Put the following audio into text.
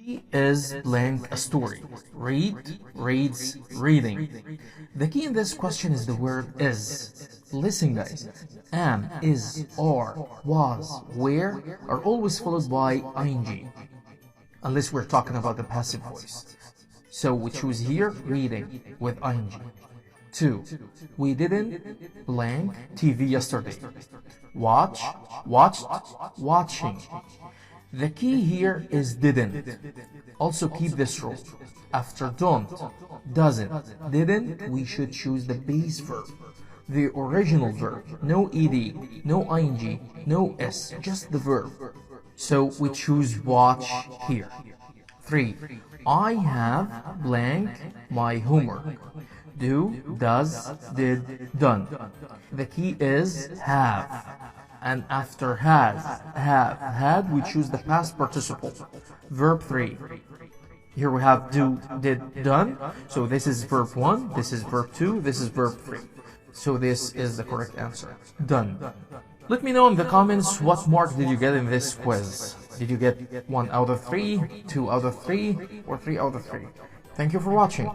He is blank a story. Read, reads, reading. The key in this question is the word is. Listen guys. Am, is, are, was, where are always followed by ing. Unless we're talking about the passive voice. So we choose here reading with ing. 2. We didn't blank TV yesterday. Watch, watched, watching. The key here is didn't. Also keep this rule. After don't, doesn't, didn't, we should choose the base verb. The original verb. No ed, no ing, no s, just the verb. So we choose watch here. 3. I have blank my homework. Do, does, did, done. The key is have. And after has, have, had, we choose the past participle. Verb 3. Here we have do, did, done. So this is verb 1, this is verb 2, this is verb 3. So this is the correct answer. Done. Let me know in the comments what mark did you get in this quiz. Did you get 1 out of 3, 2 out of 3, or 3 out of 3? Thank you for watching.